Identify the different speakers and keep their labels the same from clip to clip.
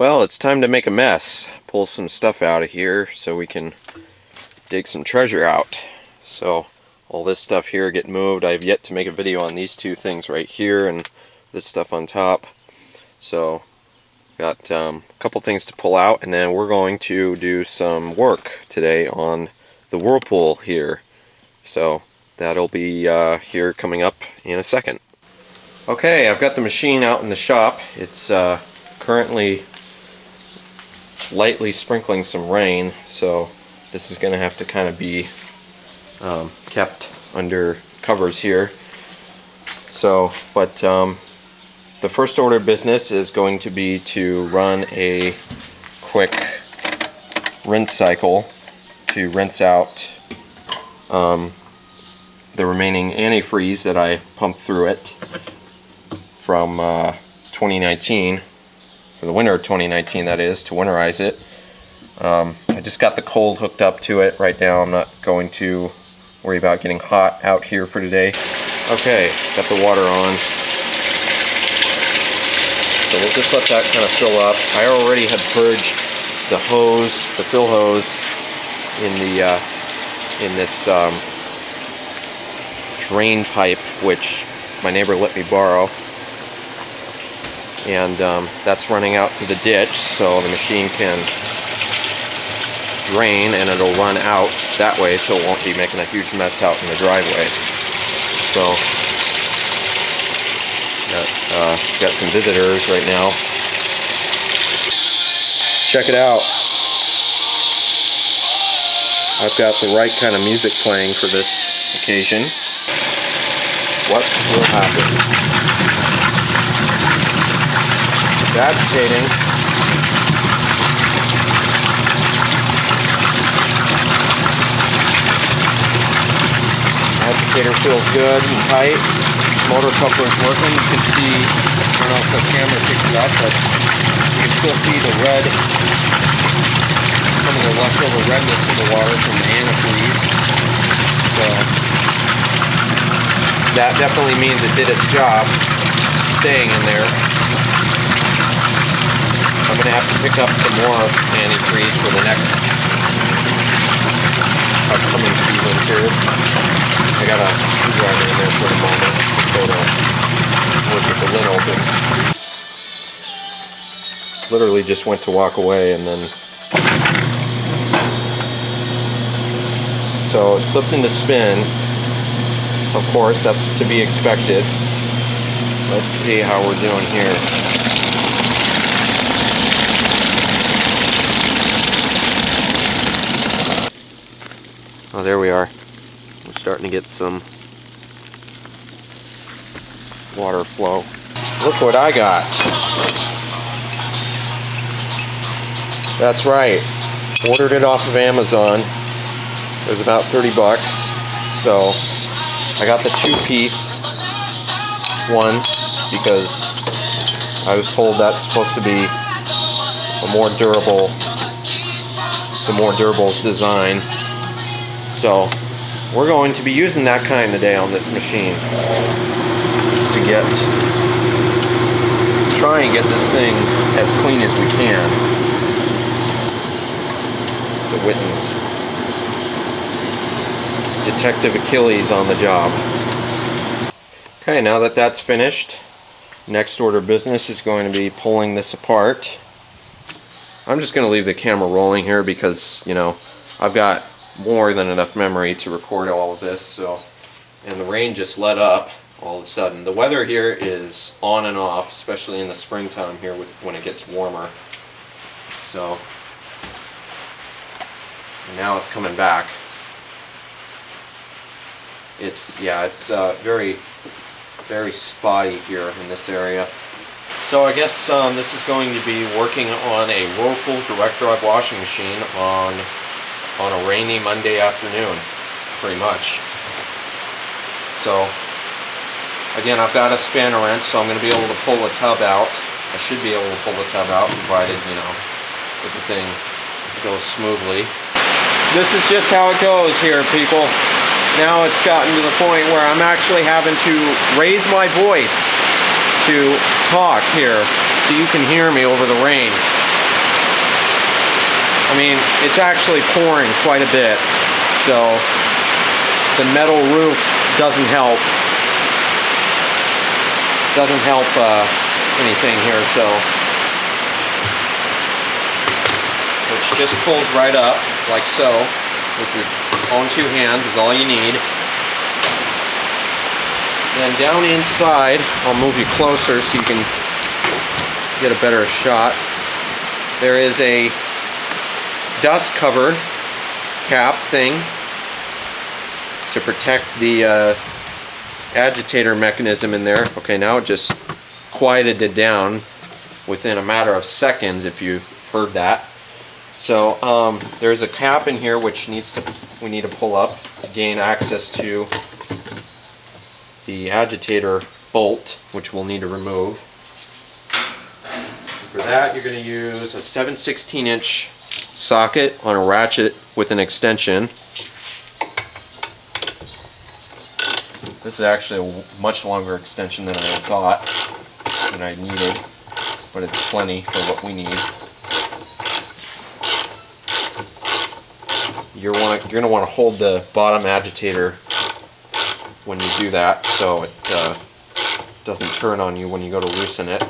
Speaker 1: Well, it's time to make a mess. Pull some stuff out of here so we can dig some treasure out. So all this stuff here get moved. I've yet to make a video on these two things right here and this stuff on top. So got a couple things to pull out, and then we're going to do some work today on the Whirlpool here. So that'll be here coming up in a second. Okay, I've got the machine out in the shop. It's currently lightly sprinkling some rain, so this is going to have to kind of be kept under covers here. So, but the first order of business is going to be to run a quick rinse cycle to rinse out the remaining antifreeze that I pumped through it from 2019. For the winter of 2019, that is, to winterize it. I just got the cold hooked up to it right now. I'm not going to worry about getting hot out here for today. Okay, got the water on. So we'll just let that kind of fill up. I already had purged the hose, the fill hose, in this drain pipe, which my neighbor let me borrow. And that's running out to the ditch, so the machine can drain and it'll run out that way, so it won't be making a huge mess out in the driveway. So got some visitors right now. Check it out. I've got the right kind of music playing for this occasion. What will happen? It's agitating. Agitator feels good and tight. Motor coupler's working. You can see, I don't know if the camera picks it up, but you can still see the red, some of the leftover redness in the water from the antifreeze. So that definitely means it did its job, staying in there. I'm going to have to pick up some more antifreeze for the next upcoming season too. I got a screwdriver in there for the moment so it'll work with the lid open. Literally just went to walk away and then... So it slipped into spin. Of course, that's to be expected. Let's see how we're doing here. Oh, there we are. We're starting to get some water flow. Look what I got. That's right. Ordered it off of Amazon. It was about 30 bucks. So I got the two-piece one because I was told that's supposed to be a more durable, the more durable design. So we're going to be using that kind today on this machine to try and get this thing as clean as we can. The Wittens. Detective Achilles on the job. Okay, now that that's finished, next order of business is going to be pulling this apart. I'm just going to leave the camera rolling here because, you know, I've got more than enough memory to record all of this. So, and the rain just let up all of a sudden. The weather here is on and off, especially in the springtime here when it gets warmer. So now it's coming back. It's very, very spotty here in this area. So I guess this is going to be working on a Whirlpool direct drive washing machine on a rainy Monday afternoon, pretty much. So again, I've got a spanner wrench, so I'm going to be able to pull the tub out. I should be able to pull the tub out, provided, you know, that the thing goes smoothly. This is just how it goes here, people. Now it's gotten to the point where I'm actually having to raise my voice to talk here so you can hear me over the rain. I mean, it's actually pouring quite a bit, so the metal roof doesn't help. Anything here, so which just pulls right up like so with your own two hands is all you need. Then down inside, I'll move you closer so you can get a better shot. There is a dust cover cap thing to protect the agitator mechanism in there. Okay, now it just quieted it down within a matter of seconds, if you heard that. So there's a cap in here which we need to pull up to gain access to the agitator bolt, which we'll need to remove. For that, you're going to use a 7/16" socket on a ratchet with an extension. This is actually a much longer extension than I thought, than I needed, but it's plenty for what we need. You're going to want to hold the bottom agitator when you do that, so it doesn't turn on you when you go to loosen it.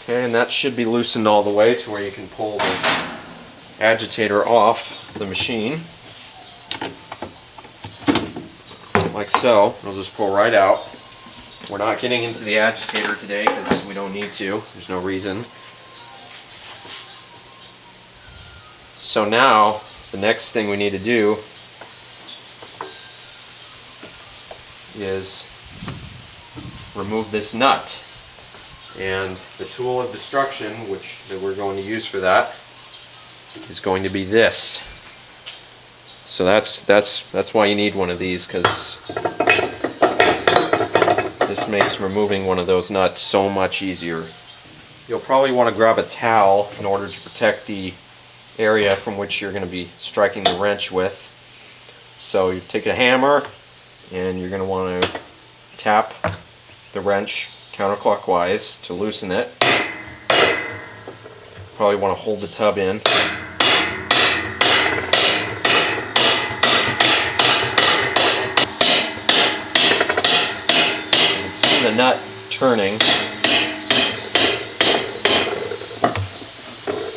Speaker 1: Okay, and that should be loosened all the way to where you can pull the agitator off the machine. Like so. It'll just pull right out. We're not getting into the agitator today because we don't need to. There's no reason. So now, the next thing we need to do is remove this nut. And the tool of destruction, that we're going to use for that, is going to be this. So that's why you need one of these, because this makes removing one of those nuts so much easier. You'll probably want to grab a towel in order to protect the area from which you're going to be striking the wrench with. So you take a hammer and you're going to want to tap the wrench counterclockwise to loosen it. Probably want to hold the tub in. You can see the nut turning.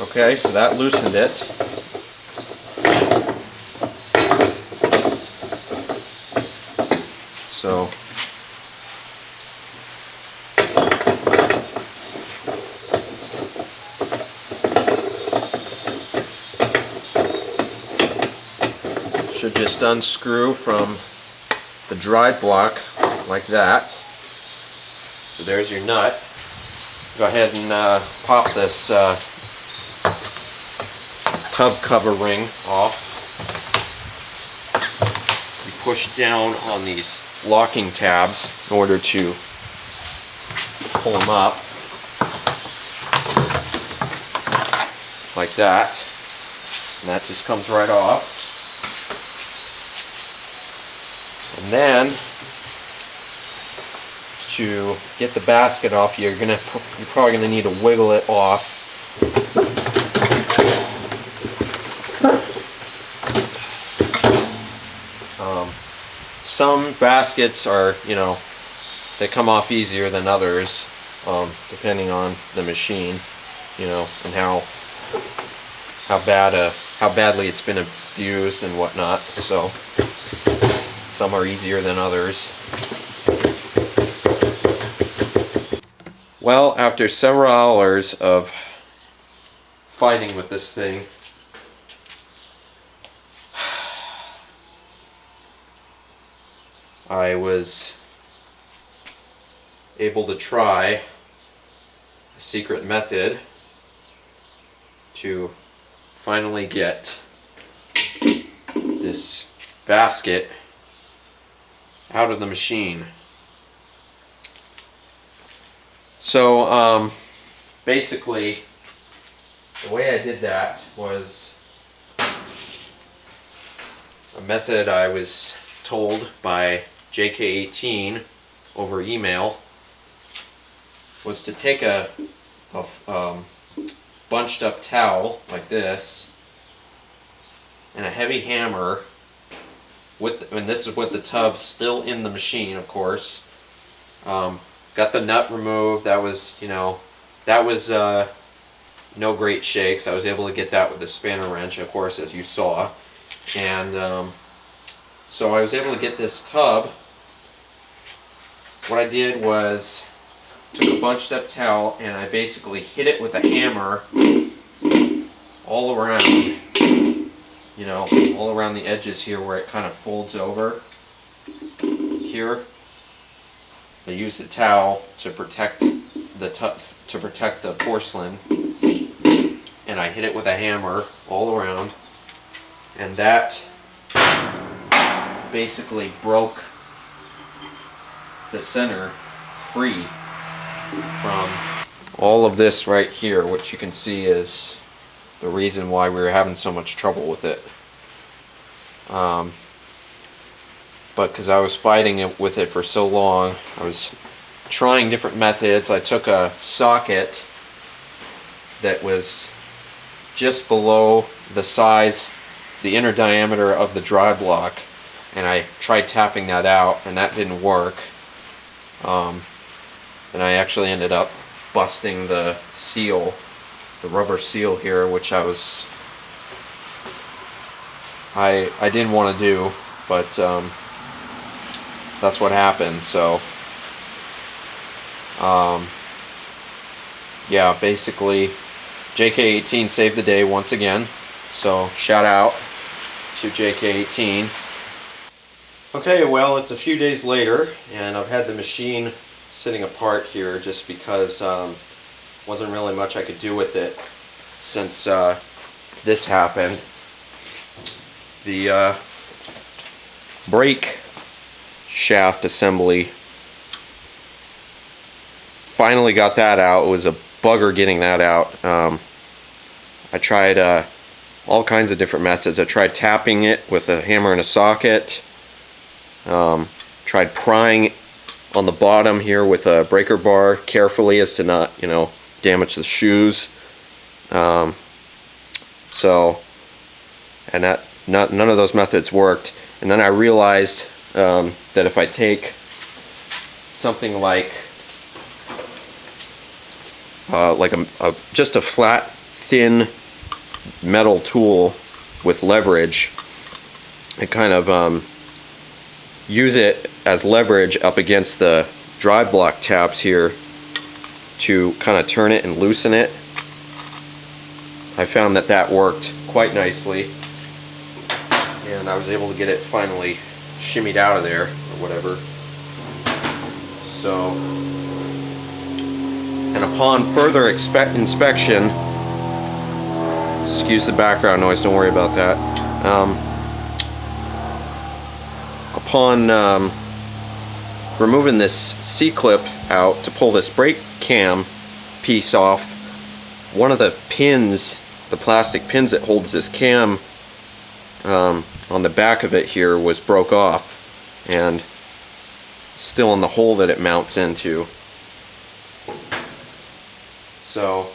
Speaker 1: Okay, so that loosened it. So should just unscrew from the drive block like that. So there's your nut. Go ahead and pop this tub cover ring off. You push down on these locking tabs in order to pull them up like that, and that just comes right off. And then to get the basket off, you're probably gonna need to wiggle it off. Some baskets are, they come off easier than others, depending on the machine, and how badly it's been abused and whatnot. So some are easier than others. Well, after several hours of fighting with this thing, I was able to try a secret method to finally get this basket out of the machine. So basically the way I did that was a method I was told by JK18 over email. was to take a bunched up towel like this and a heavy hammer and this is with the tub still in the machine, of course. Got the nut removed. That was, no great shakes. I was able to get that with the spanner wrench, of course, as you saw. And so I was able to get this tub. What I did was took a bunched up towel and I basically hit it with a hammer all around, all around the edges here where it kind of folds over here. I used the towel to protect the porcelain, and I hit it with a hammer all around, and that basically broke the center free from all of this right here, which you can see is the reason why we were having so much trouble with it. But because I was fighting with it for so long, I was trying different methods. I took a socket that was just below the size, the inner diameter of the dry block, and I tried tapping that out, and that didn't work. And I actually ended up busting the seal, the rubber seal here, which I didn't want to do, but that's what happened. So yeah, basically JK18 saved the day once again, so shout out to JK18. Okay, well, it's a few days later and I've had the machine sitting apart here just because wasn't really much I could do with it since this happened. The brake shaft assembly, finally got that out. It was a bugger getting that out. I tried all kinds of different methods. I tried tapping it with a hammer and a socket. Tried prying on the bottom here with a breaker bar carefully as to not, damage the shoes. None of those methods worked. And then I realized that if I take something like just a flat, thin metal tool with leverage, and kind of use it as leverage up against the dry block tabs here to kind of turn it and loosen it, I found that worked quite nicely, and I was able to get it finally shimmied out of there or whatever. So, and upon further inspection, excuse the background noise, don't worry about that. Upon removing this C-clip out to pull this brake cam piece off, one of the pins, the plastic pins that holds this cam on the back of it here, was broke off and still in the hole that it mounts into. So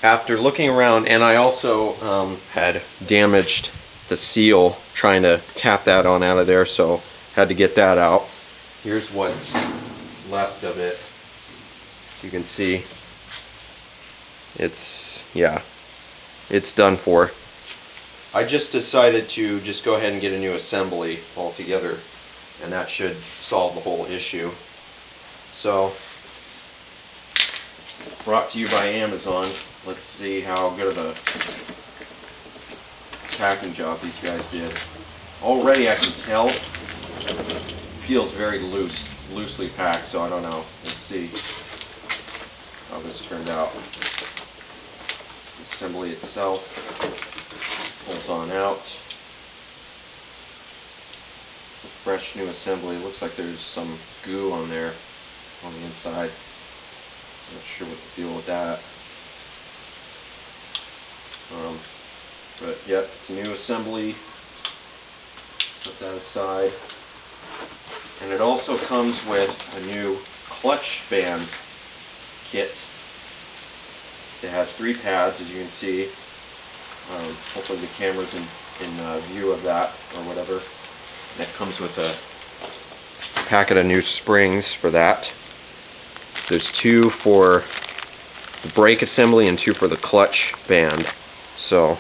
Speaker 1: after looking around, and I also had damaged the seal trying to tap that on out of there, so had to get that out. Here's what's left of it. You can see it's done for. I just decided to just go ahead and get a new assembly altogether, and that should solve the whole issue. So, brought to you by Amazon. Let's see how good of a packing job these guys did. Already I can tell it feels very loosely packed, so I don't know. Let's see how this turned out. The assembly itself pulls on out. It's a fresh new assembly. It looks like there's some goo on there on the inside. Not sure what to deal with that. But yep, it's a new assembly. Put that aside. And it also comes with a new clutch band kit. It has 3 pads, as you can see. Hopefully the camera's in view of that or whatever. And it comes with a packet of new springs for that. There's 2 for the brake assembly and 2 for the clutch band. So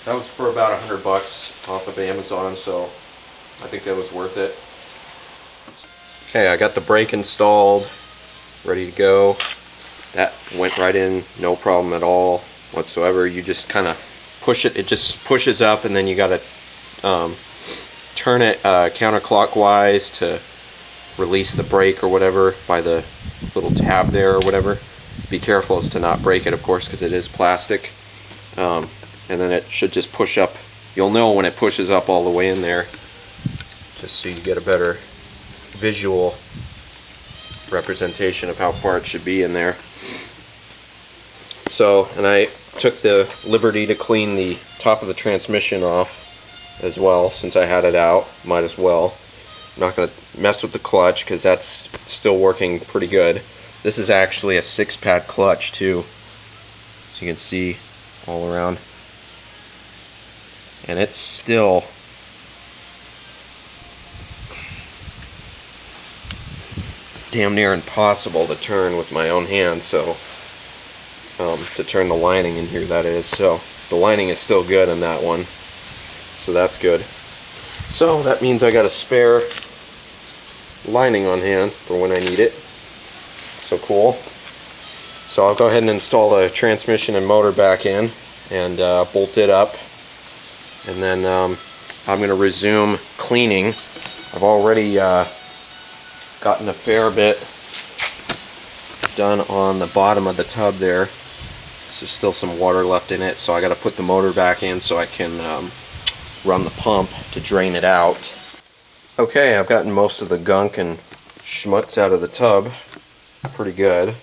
Speaker 1: that was for about $100 off of Amazon, so I think that was worth it. Okay, I got the brake installed, ready to go. That went right in, no problem at all whatsoever. You just kind of push it, it just pushes up, and then you got to turn it counterclockwise to release the brake or whatever by the little tab there or whatever. Be careful as to not break it, of course, because it is plastic. And then it should just push up. You'll know when it pushes up all the way in there, just so you get a better visual representation of how far it should be in there. So, and I took the liberty to clean the top of the transmission off as well, since I had it out. Might as well. I'm not going to mess with the clutch because that's still working pretty good. This is actually a 6-pad clutch too, so you can see all around. And it's still damn near impossible to turn with my own hand, so to turn the lining in here, that is. So the lining is still good in that one, so that's good. So that means I got a spare lining on hand for when I need it. So cool. So I'll go ahead and install the transmission and motor back in and bolt it up, and then I'm going to resume cleaning. I've already gotten a fair bit done on the bottom of the tub there. There's still some water left in it, so I got to put the motor back in so I can run the pump to drain it out. Okay, I've gotten most of the gunk and schmutz out of the tub. Pretty good.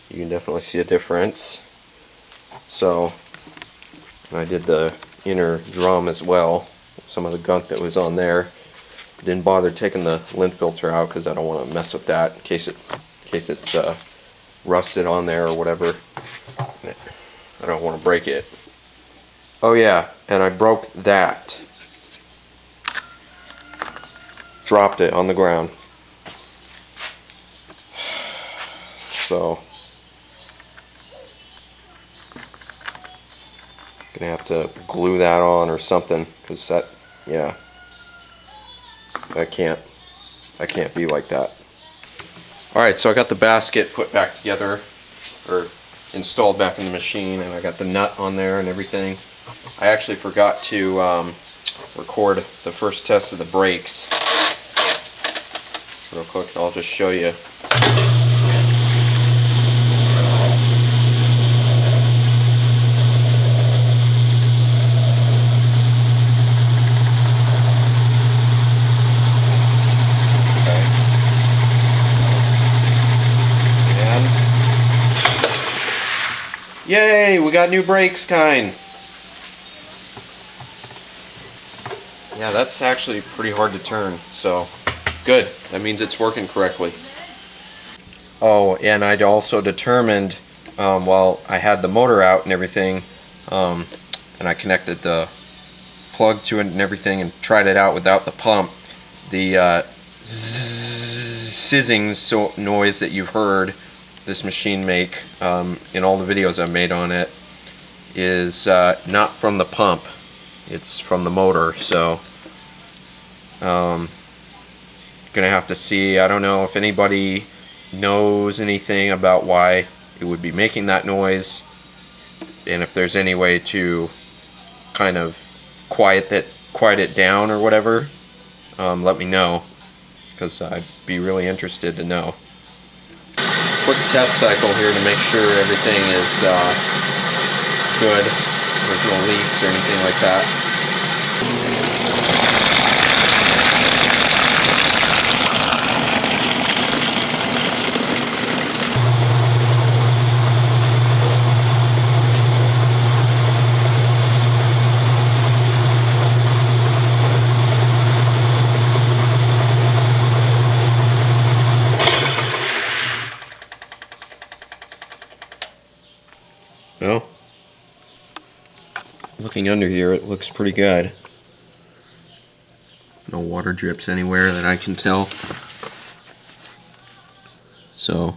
Speaker 1: You can definitely see a difference. So I did the inner drum as well, some of the gunk that was on there. Didn't bother taking the lint filter out because I don't want to mess with that in case it's rusted on there or whatever. I don't want to break it. Oh yeah, and I broke that. Dropped it on the ground. So gonna have to glue that on or something, because that, yeah, that can't be like that. Alright, so I got the basket put back together, or installed back in the machine, and I got the nut on there and everything. I actually forgot to record the first test of the brakes. Real quick, I'll just show you. Yay, we got new brakes, kind. Yeah, that's actually pretty hard to turn, so good. That means it's working correctly. Oh, and I'd also determined while I had the motor out and everything, and I connected the plug to it and everything and tried it out without the pump, the sizzing noise that you've heard this machine make in all the videos I've made on it is not from the pump, it's from the motor. So gonna have to see. I don't know if anybody knows anything about why it would be making that noise, and if there's any way to kind of quiet it down or whatever. Let me know, because I'd be really interested to know. Quick test cycle here to make sure everything is good. There's no leaks or anything like that. Well, looking under here, it looks pretty good. No water drips anywhere that I can tell. So,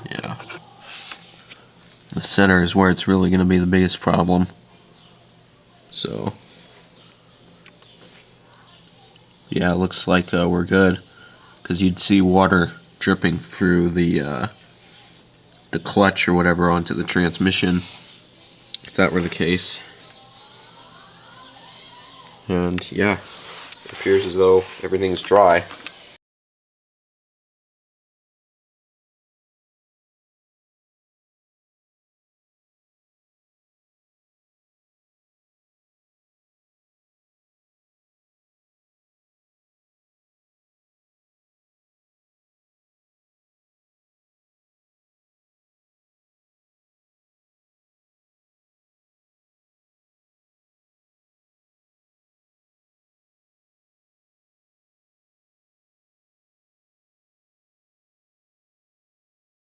Speaker 1: yeah. The center is where it's really going to be the biggest problem. So, yeah, it looks like we're good. Because you'd see water dripping through the clutch or whatever onto the transmission if that were the case. And yeah, it appears as though everything's dry.